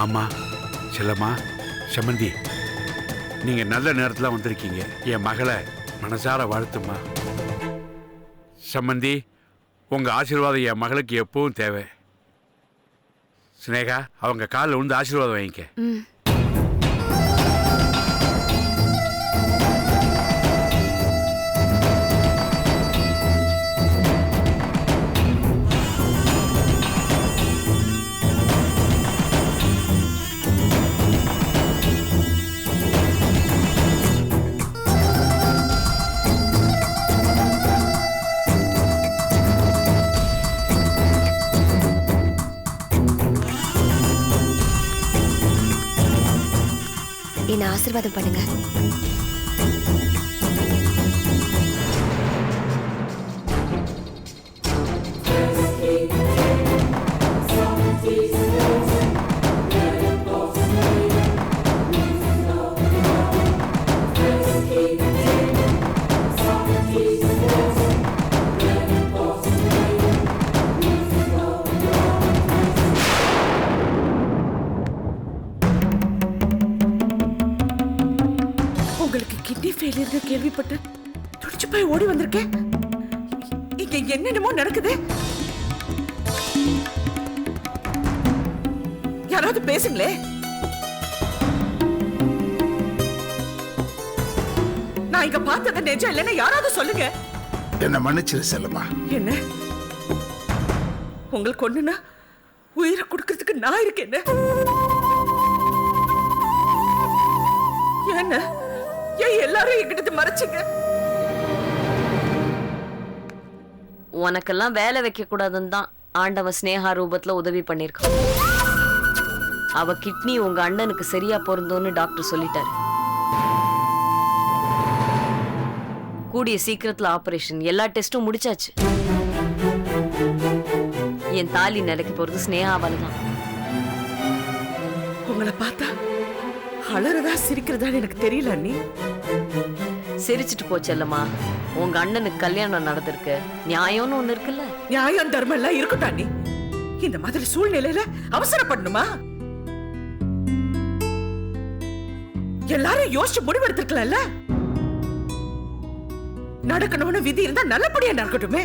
வாம்மா செல்லம்மா. சம்மந்தி, நீங்க நல்ல நேரத்தில் வந்திருக்கீங்க. என் மகளை மனசார வாழ்த்துமா. சம்மந்தி, உங்க ஆசீர்வாதம் என் மகளுக்கு எப்பவும் தேவை. ஸ்னேகா, அவங்க காலில் விழுந்து ஆசீர்வாதம் வாங்கிக்க. என்ன ஆசீர்வாதம் பண்ணுங்க. கேள்விப்பட்டு துடிச்சு போய் ஓடி வந்திருக்கேன். இங்க என்னென்னமோ நடக்குது. யாராவது பேசுங்களே. நான் இங்க பார்த்தது நிஜம் இல்லைன்னா யாராவது சொல்லுங்க. என்ன மன்னிச்சிரு செல்லம்மா. என்ன உங்களுக்கு ஒண்ணுன்னா உயிரை கொடுக்கறதுக்கு நான் இருக்கேன். என்ன எல்லாரும் எங்கிட்ட மறைச்சிங்க. உனக்கெல்லாம் வேலை வைக்க கூடாதுன்னு தான் ஆண்டவன் ஸ்னேகா ரூபத்துல உதவி பண்ணிருக்கான். அவ கிட்னி உங்க அண்ணனுக்கு சரியா பொருந்தோன்னு டாக்டர் சொல்லிட்டாரு. கூடிய சீக்கிரத்துல ஆபரேஷன், எல்லா டெஸ்டும் முடிச்சாச்சு. என் தாலி நிலைக்கு போறது ஸ்னேகாவால தான். உங்களை பார்த்தா அலறதா சிரிக்கிறதா எனக்கு தெரியல. நீ சிரிச்சிட்டு போச்சல்லம்மா. உங்க அண்ணனுக்கு கல்யாணம் நடந்திருக்கு, நியாயம்னு ஒண்ணு இருக்குல்ல. நியாயம் தர்மம் எல்லாம் இருக்கட்டும். நீ இந்த மாதிரி சூழ்நிலையில அவசரப்படணுமா? எல்லாரும் யோசிச்சு முடிவெடுத்திருக்கலாம்ல. நடக்கணும்னு விதி இருந்தா நல்லபடியா நடக்கட்டுமே.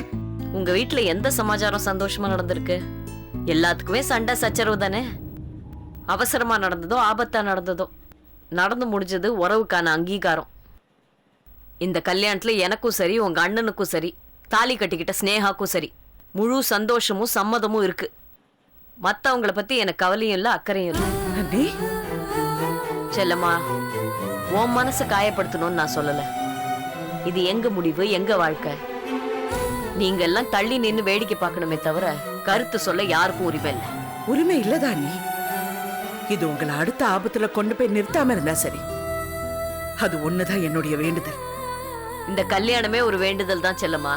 உங்க வீட்டுல எந்த சமாச்சாரம் சந்தோஷமா நடந்திருக்கு? எல்லாத்துக்குமே சண்டை சச்சரவு தானே. அவசரமா நடந்ததோ ஆபத்தா நடந்ததோ, நடந்து முடிஞ்சது உறவுக்கான அங்கீகாரம். இந்த கல்யாணத்துல எனக்கும் சரி, உங்க அண்ணனுக்கும் சரி, தாலி கட்டிக்கிட்ட ஸ்னேகாக்கும் சரி, முழு சந்தோஷமும் சம்மதமும் இருக்கு. மத்தவங்கள பத்தி எனக்கு கவலையும் இல்ல, அக்கறையும் இல்ல. செல்லம்மா, உன் மனசை காயப்படுத்தணும்னு நான் சொல்லல. இது எங்க முடிவு, எங்க வாழ்க்கை. நீங்க எல்லாம் தள்ளி நின்னு வேடிக்கை பார்க்கணுமே தவிர கருத்து சொல்ல யாருக்கும் உரிமை இல்லை. உரிமை இல்லதா நீ? இது உங்களை அடுத்த ஆபத்துல கொண்டு போய் நிறுத்தாம இருந்தா சரி. அது ஒண்ணுதான் என்னுடைய வேண்டுதல். இந்த கல்யாணமே ஒரு வேண்டுதல் தான் செல்லம்மா.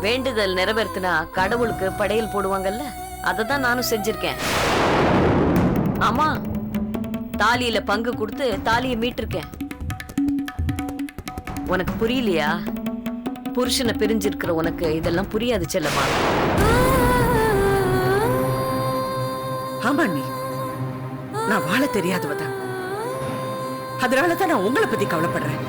வேண்டுதல் நிறைவேற்றினா கடவுளுக்கு படையல் போடுவாங்கல்ல, அததான் நானும் செஞ்சிருக்கேன். ஆமா, தாலியில பங்கு கொடுத்து தாலியை மீட்டிருக்கேன். உனக்கு புரியலையா? புருஷனை பிரிஞ்சிருக்கிற உனக்கு இதெல்லாம் புரியாது செல்லம்மா. ஆமா, நீ நான் வாழ தெரியாதவதான். அதனாலதான் நான் உங்களை பத்தி கவலைப்படுறேன்.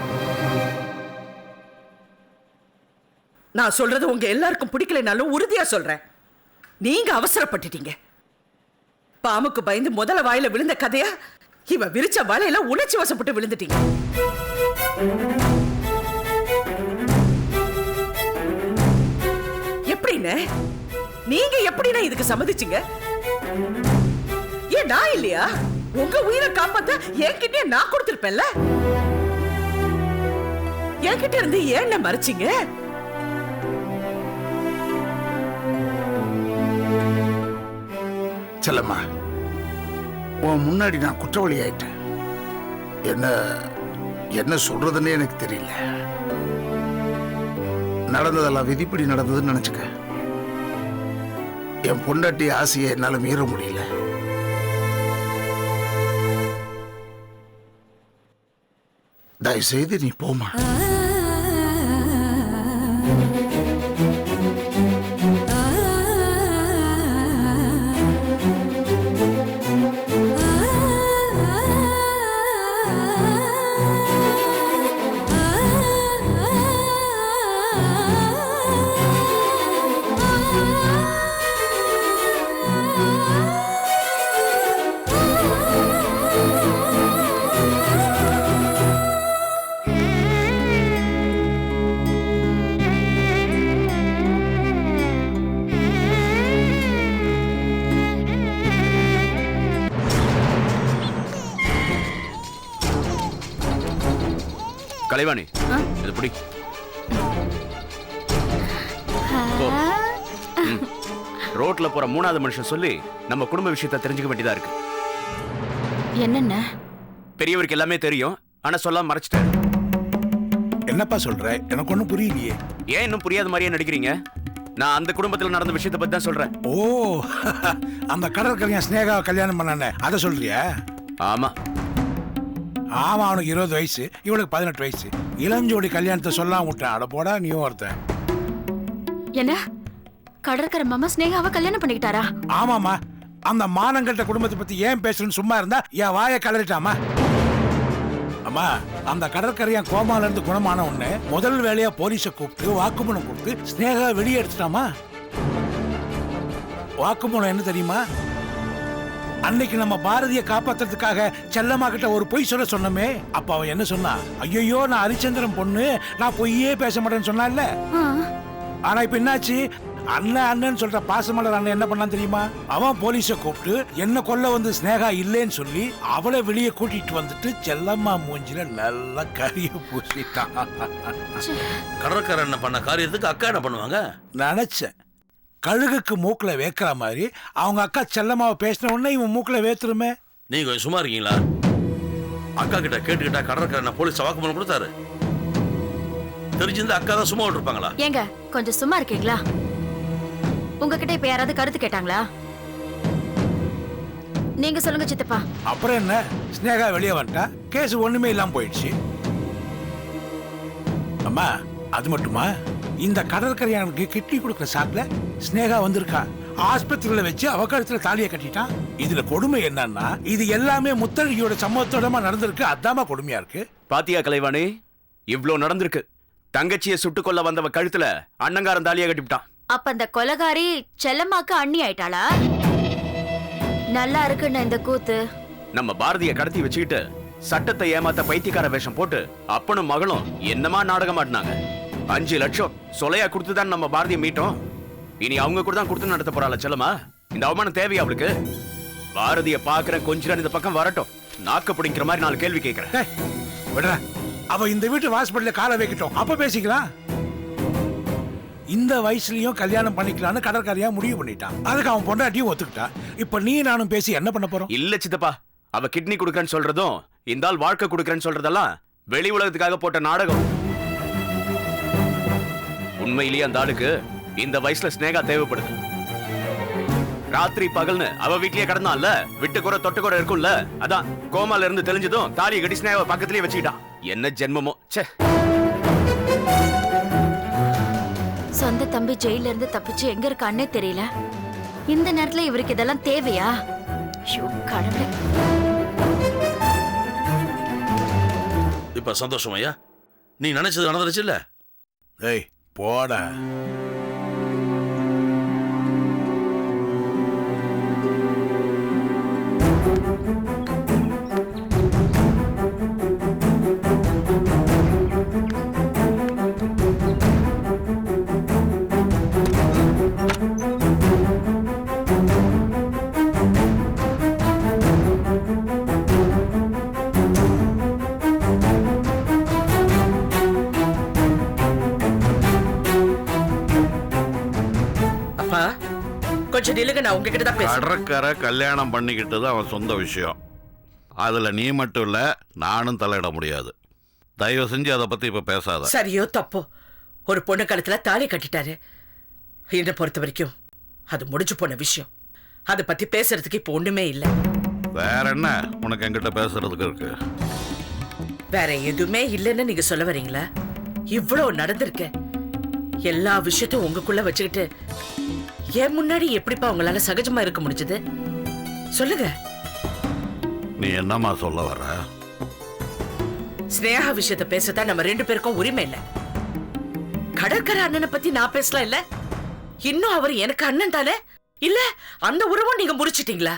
நான் சொல்றது உங்க எல்லாருக்கும் பிடிக்கலைனாலும் உறுதியா சொல்றேன். நீங்க அவசரப்பட்டுட்டீங்க. பாம்புக்கு பயந்து முதல வாயில விழுந்த கதையா இவ விரிச்ச வலையில உணர்ச்சி வசப்பட்டு விழுந்துட்டீங்க. எப்படின்னு நீங்க எப்படின்னா இதுக்கு சம்மதிச்சீங்க? ஏன் நான் இல்லையா? உங்க உயிரை காப்பாத்த என்கிட்ட நான் கொடுத்திருப்பேன்ல. என்கிட்ட இருந்து ஏன் மறைச்சிங்க? செல்லம்மா, உன் முன்னாடி நான் குற்றவாளி ஆயிட்டேன். என்ன சொல்றதுன்னே எனக்கு தெரியல. நடந்ததெல்லாம் விதிப்படி நடந்ததுன்னு நினைச்சுக்க. என் பொண்டாட்டி ஆசையை என்னால மீற முடியல. தயவு செய்து நீ போமா. கலைவாணி இது பிடி. ரோட்ல போற மூணாவது மனுஷன் சொல்லி நம்ம குடும்ப விஷயத்தை தெரிஞ்சுக்க வேண்டியதா இருக்கு. என்னென்ன? பெரியவருக்கு எல்லாமே தெரியும், ஆனா சொல்லாம மறைச்சிட்டாரு. என்னப்பா சொல்ற? எனக்கு ஒண்ணும் புரியலையே. ஏன் இன்னும் புரியாத மாதிரியே நடிக்கிறீங்க? நான் அந்த குடும்பத்துல நடந்த விஷயத்தை பத்தி தான் சொல்றேன். ஓ, அந்த கடற்கரையா ஸ்னேகாவை கல்யாணம் பண்ணானே அதை சொல்றியா? ஆமா ஆமா, அவனுக்கு 20 வயசு, இவளுக்கு 18 வயசு. இளஞ்சோடி கல்யாணத்தை சொல்லாம விட்டான். அட போடா நீ ஒருத்தன். என்ன கடற்கரை மாமா ஸ்னேகாவை கல்யாணம் பண்ணிக்கிட்டாரா? ஆமாமா, அந்த மானங்கட்ட குடும்பத்தை பத்தி ஏன் பேசுறேன்னு சும்மா இருந்தா என் வாயை கலரிட்டாமா. அம்மா, அந்த கடற்கரையா கோமால இருந்து குணமான உடனே முதல் வேலையா போலீஸை கூப்பிட்டு வாக்குமூலம் கொடுத்து ஸ்னேகா வெளியே எடுத்துட்டாமா. வாக்குமூலம் என்ன தெரியுமா? அன்னைக்கு நம்ம பாரதியை காப்பாத்துறதுக்காக செல்லம்மா கிட்ட ஒரு பொய் சொல்ல சொன்னமே, அப்ப அவன் என்ன சொன்னா? ஐயோ, நான் ஹரிச்சந்திரன் பொண்ணு, நான் பொய்யே பேச மாட்டேன்னு சொன்னான்ல. ஆனா இப்ப என்னாச்சு? அண்ணன் அண்ணன் சொல்ற பாசமலர் அண்ணன் என்ன பண்ணான் தெரியுமா? அவன் போலீஸை கூப்பிட்டு என்ன கொல்ல வந்து ஸ்னேகா இல்லைன்னு சொல்லி அவளை வெளியே கூட்டிட்டு வந்துட்டு செல்லம்மா மூஞ்சில நல்லா கரிய பூசிட்டான். கடற்கரை என்ன பண்ண காரியத்துக்கு அக்கா என்ன பண்ணுவாங்க? நினைச்சேன், கழுகுக்கு மூக்குல வேக்கிற மாதிரி அவங்க அக்கா செல்லம்மாவை பேசின உடனே இவன் மூக்குல வேத்துருமே. நீங்க கொஞ்சம் சும்மா இருக்கீங்களா? அக்கா கிட்ட கேட்டுக்கிட்டா கடற்கரை போலீஸ் வாக்குமூலம் கொடுத்தாரு. தெரிஞ்சிருந்தா அக்கா தான் சும்மா விட்டுருப்பாங்களா? ஏங்க கொஞ்சம் சும்மா இருக்கீங்களா? உங்ககிட்ட இப்ப யாராவது கருத்து கேட்டாங்களா? நீங்க சொல்லுங்க சித்தப்பா. அப்புறம் என்ன, ஸ்னேகா வெளியே வந்துட்டா, கேஸ் ஒண்ணுமே இல்லாம போயிடுச்சு. அம்மா, அது மட்டுமா, இந்த கடற்கரையானுக்கு கிட்னி கொடுக்குற சாக்குல ஸ்னேகா வந்திருக்கா. ஆஸ்பத்திரியில வச்சு அவ கழுத்துல தாலியை கட்டிட்டான். இதுல கொடுமை என்னன்னா, இது எல்லாமே முத்தழகியோட சம்பவத்தோடமா நடந்திருக்கு. அதாமா கொடுமையா இருக்கு. பாத்தியா கலைவாணி, இவ்ளோ நடந்திருக்கு. தங்கச்சியை சுட்டுக்கொள்ள வந்தவ கழுத்துல அண்ணங்காரன் தாலியை கட்டிவிட்டான். அப்ப அந்த கொலகாரி செல்லம்மாக்கு அண்ணி ஆயிட்டாளா? நல்லா இருக்குன்னு இந்த கூத்து. நம்ம பாரதிய கடத்தி வச்சுக்கிட்டு சட்டத்தை ஏமாத்த பைத்தியக்கார வேஷம் போட்டு அப்பனும் மகளும் என்னமா நாடகம் ஆடினாங்க. 5 லட்சம் சொலையா கொடுத்துதான் நம்ம பாரதியை மீட்டோம். இனி அவங்க கூட தான் கொடுத்து நடத்த போறாள் செல்லமா. இந்த அவமானம் தேவையா அவளுக்கு? பாரதிய பாக்குறேன், கொஞ்ச நேரம் இந்த பக்கம் வரட்டும், நாக்க பிடிக்கிற மாதிரி 4 கேள்வி கேட்கிறேன். விடுற, அவ இந்த வீட்டு வாசப்படியில காலை வைக்கட்டும், அப்ப பேசிக்கலாம். இந்த வயசுலயும் கல்யாணம் பண்ணிக்கலாம்னு கடற்கரையா முடிவு பண்ணிட்டான். அதுக்கு அவன் பொண்டாட்டியும் ஒத்துக்கிட்டான். இப்ப நீ நானும் பேசி என்ன பண்ண போறோம்? இல்ல சித்தப்பா, அவ கிட்னி கொடுக்கறேன்னு சொல்றதும் இந்த ஆள் வாழ்க்கை கொடுக்கறேன்னு சொல்றதெல்லாம் வெளி உலகத்துக்காக போட்ட நாடகம். உண்மையிலேயே அந்த ஆளுக்கு இந்த வயசுல ஸ்னேகா தேவைப்படுது. ராத்திரி பகல்னு அவ வீட்லயே கடந்தான்ல, விட்டு குறை தொட்டு குறை இருக்கும்ல, அதான் கோமால இருந்து தெரிஞ்சதும் தாலியை கட்டி ஸ்னேகாவை பக்கத்திலேயே வச்சுக்கிட்டான். என்ன ஜென்மமோ ச்சே. சொந்த தம்பி ஜெயில இருந்து தப்பிச்சு எங்க இருக்கான்னே தெரியல. இந்த நேரத்துல இவருக்கு இதெல்லாம் தேவையா? கடவுளே. இப்ப சந்தோஷம் ஐயா, நீ நினைச்சது நடந்துருச்சு இல்ல? ஏய் போடா. கொஞ்சம் நில்லுங்க, நான் உங்ககிட்ட தான் பேசுறேன். கடற்கரை கல்யாணம் பண்ணிக்கிட்டது அவன் சொந்த விஷயம். அதுல நீ மட்டும் இல்ல, நானும் தலையிட முடியாது. தயவு செஞ்சு அதை பத்தி இப்ப பேசாத. சரியோ தப்போ, ஒரு பொண்ணு கழுத்துல தாலி கட்டிட்டாரு. என்னை பொறுத்த வரைக்கும் அது முடிஞ்சு போன விஷயம். அதை பத்தி பேசுறதுக்கு இப்ப ஒண்ணுமே இல்ல. வேற என்ன உனக்கு என்கிட்ட பேசுறதுக்கு இருக்கு? வேற எதுவுமே இல்லைன்னு நீங்க சொல்ல வரீங்களா? இவ்வளவு நடந்திருக்க, எல்லா விஷயத்தையும் உங்களுக்குள்ள வச்சுக்கிட்டு என் முன்னாடி எப்படிப்பா உங்களால சகஜமா இருக்க முடிஞ்சது? சொல்லுங்க. நீ என்னமா சொல்ல வர? ஸ்னேகா விஷயத்தை பேசத்தான் நம்ம 2 பேருக்கும் உரிமை இல்ல. கடற்கரை அண்ணனை பத்தி நான் பேசலாம் இல்ல? இன்னும் அவர் எனக்கு அண்ணன் தானே? இல்ல அந்த உறவும் நீங்க முறிச்சிட்டீங்களா?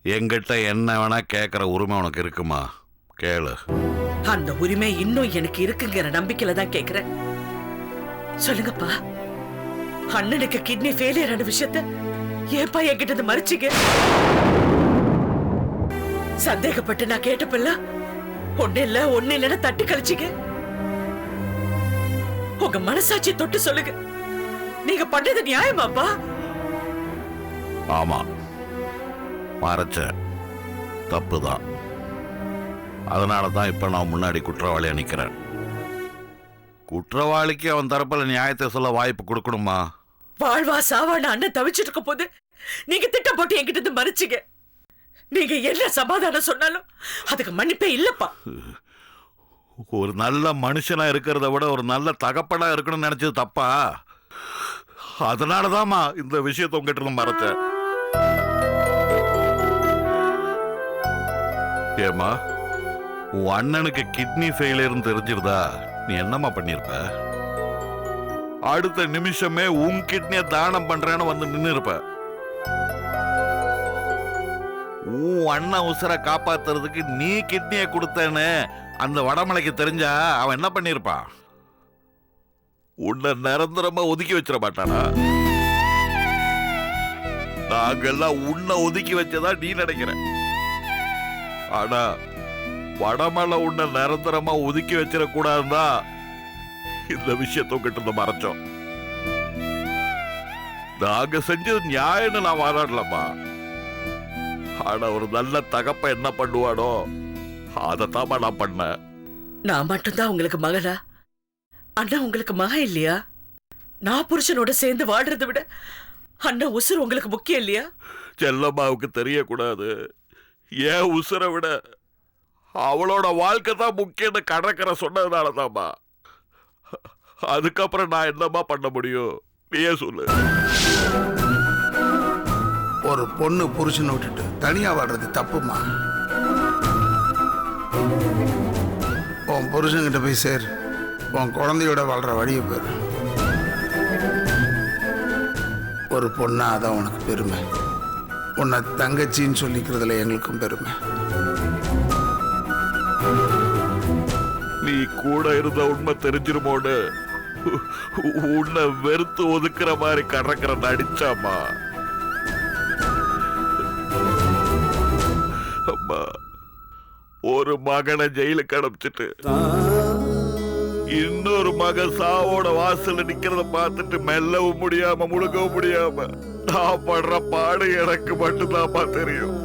என்கிட்ட என்ன வேணா கேட்கற உரிமை உனக்கு இருக்குமா? கேளு. அந்த உரிமை இன்னும் எனக்கு இருக்குங்கிற நம்பிக்கையில தான் கேக்குறேன். சொல்லுங்கப்பா, அண்ணனுக்கு கிட்னி ஃபெயிலியர் ஆன விஷயத்த ஏப்பா என்கிட்ட மறைச்சிங்க? சந்தேகப்பட்டு நான் கேட்டப்பல்ல ஒண்ணு இல்லைன்னு தட்டி கழிச்சிங்க. உங்க மனசாட்சி தொட்டு சொல்லுங்க, நீங்க பண்ணது நியாயமாப்பா? ஆமா, மறைச்ச தப்புதான். அதனாலதான் இப்ப நான் முன்னாடி குற்றவாளியா நிக்கிறேன். குற்றவாளிக்கு அவன் தரப்புல நியாயத்தை சொல்ல வாய்ப்பு கொடுக்கணுமா? வாழ்வா சாவான அண்ணன் தவிச்சிட்டு இருக்க போது நீங்க திட்டம் போட்டு என்கிட்ட மறைச்சிங்க. நீங்க என்ன சமாதானம் சொன்னாலும் அதுக்கு மன்னிப்பே இல்லப்பா. ஒரு நல்ல மனுஷனா இருக்கிறத விட ஒரு நல்ல தகப்பனா இருக்கணும்னு நினைச்சது தப்பா? அதனாலதான்மா இந்த விஷயத்தை உங்ககிட்ட இருந்து மறைச்சேன். ஏமா, உன் அண்ணனுக்கு கிட்னி ஃபெயிலியர்னு தெரிஞ்சிருந்தா நீ என்னம்மா பண்ணிருப்ப? அடுத்த நிமிஷமே உன் கிட்னிய தானம் பண்றேன்னு வந்து நின்னு இருப்ப. உன் அண்ணன் உசுரை காப்பாத்துறதுக்கு நீ கிட்னியை கொடுத்தேன்னு அந்த வடமலைக்கு தெரிஞ்சா அவன் என்ன பண்ணிருப்பான்? உன்னை நிரந்தரமா ஒதுக்கி வச்சிட மாட்டானா? நாங்கெல்லாம் உன்னை ஒதுக்கி வச்சதா நீ நினைக்கிற. ஆனா வடமலை உன்னை நிரந்தரமா ஒதுக்கி வச்சிட கூடாதுன்னா இந்த விஷயத்தை கிட்ட மறைச்சோம். நாங்க செஞ்சது நியாயம்னு நான் வாதாடலாமா? ஆனா ஒரு நல்ல தகப்ப என்ன பண்ணுவானோ அதத்தாமா நான் பண்ணேன். நான் மட்டும்தான் உங்களுக்கு மகனா? அண்ணா உங்களுக்கு மகன் இல்லையா? நான் புருஷனோட சேர்ந்து வாழ்றதை விட அண்ணன் உசுர் உங்களுக்கு முக்கியம் இல்லையா? செல்லம்மாவுக்கு தெரியக்கூடாது. ஏன் உசுரை விட அவளோட வாழ்க்கை தான் முக்கியம்னு கடற்கரை சொன்னதுனாலதாம்மா. அதுக்கப்புறம் நான் என்னம்மா பண்ண முடியும்? நீயே சொல்லு. ஒரு பொண்ணு புருஷனை விட்டுட்டு தனியா வாழ்றது தப்புமா? உன் புருஷன்கிட்ட போய் சேர், உன் குழந்தையோட வாழ்ற வழியை பேர். ஒரு பொண்ணா அதான் உனக்கு பெருமை. உன்னை தங்கச்சின்னு சொல்லிக்கிறதுல எங்களுக்கும் பெருமை. நீ கூட இருந்த உண்மை தெரிஞ்சிருமோன்னு உன்னை வெறுத்து ஒதுக்குற மாதிரி கடற்கரை நடிச்சாமா. அம்மா, ஒரு மகனை ஜெயிலுக்கு அனுப்பிச்சிட்டு இன்னொரு மகன் சாவோட வாசல்ல நிக்கிறத பார்த்துட்டு மெல்லவும் முடியாம முழுக்கவும் முடியாம நான் படுற பாடு எனக்கு மட்டும்தான்ப்பா தெரியும்.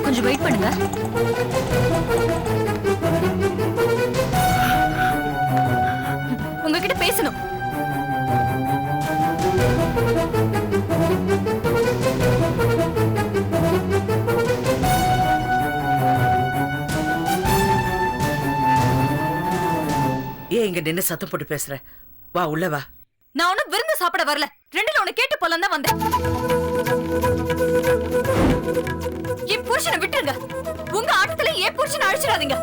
கொஞ்சம் வெயிட் பண்ணுங்க. உங்ககிட்ட பேசணும். ஏன் இங்க நின்னு சத்தம் போட்டு பேசுற? வா உள்ள வா. நான் ஒன்னும் விருந்து சாப்பிட வரல. ரெண்டுல ஒண்ணு கேட்டு போலாம் தான் வந்தேன். என் புருஷனை விட்டுருங்க. உங்க ஆட்டத்துல என் புருஷனை அழிச்சிடாதீங்க.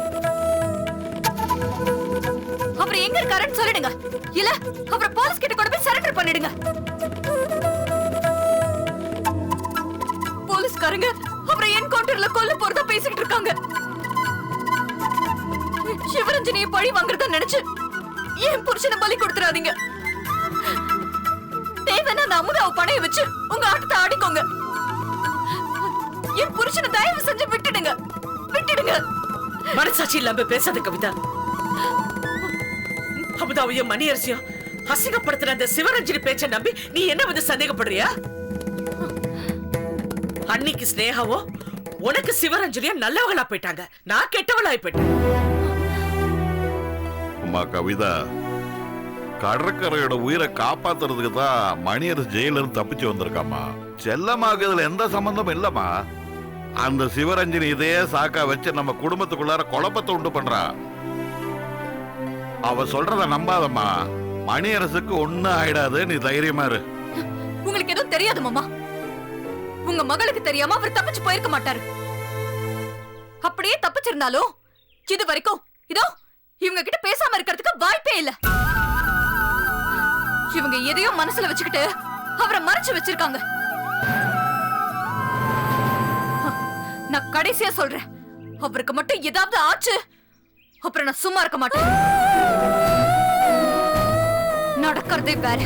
அவர் எங்க இருக்காருன்னு சொல்லிடுங்க. இல்ல அவரை போலீஸ் கிட்ட கொண்டு போய் சரண்டர் பண்ணிடுங்க. போலீஸ்காரங்க அவரை என்கவுண்டர்ல கொல்ல போறதா பேசிக்கிட்டு இருக்காங்க. சிவரஞ்சனியை பழி வாங்குறதா நினைச்சு என் புருஷனை பலி கொடுத்துறாதீங்க. தேவைன்னா அந்த அமுதாவை பணைய வச்சு உங்க ஆட்டத்தை ஆடிக்கோங்க. என் புருஷனை தயவு செஞ்சு விட்டுடுங்க. விட்டுடுங்க. மனசாட்சி இல்லாம பேசாத கவிதா. அமுதாவையும் மணியரசியும் அசிங்கப்படுத்துற அந்த சிவரஞ்சனி பேச்ச நம்பி நீ என்ன வந்து சந்தேகப்படுறியா? அன்னைக்கு ஸ்னேகாவோ உனக்கு சிவரஞ்சனியா நல்லவங்களா போயிட்டாங்க, நான் கெட்டவளாய் போயிட்டேன். அம்மா கவிதா, கடற்கரையோட உயிரை காப்பாத்துறதுக்கு தான் மணியரசு ஜெயில இருந்து தப்பிச்சு வந்திருக்காமா. செல்லமாக்கு இதுல எந்த சம்பந்தமும் இல்லம்மா. அந்த சிவரஞ்சனி இதே சாக்கா வச்சு நம்ம குடும்பத்துக்குள்ளார குழப்பத்தை உண்டு பண்றா. அவ சொல்றத நம்பாதம்மா. மணியரசுக்கு ஒண்ணும் ஆயிடாது, நீ தைரியமா இரு. உங்களுக்கு எதுவும் தெரியாது மாமா. உங்க மகளுக்கு தெரியாம அவர் தப்பிச்சு போயிருக்க மாட்டாரு. அப்படியே தப்பிச்சிருந்தாலும் இது வரைக்கும் இதோ இவங்க கிட்ட பேசாம இருக்கிறதுக்கு வாய்ப்பே இல்ல. இவங்க எதையோ மனசுல வச்சுக்கிட்டு அவரை மறைச்சு வச்சிருக்காங்க. நான் கடைசியா சொல்றேன், அவருக்கு மட்டும் ஏதாவது ஆச்சு அப்புறம் நான் சும்மா இருக்க மாட்டேன். நடக்கிறதே வேற.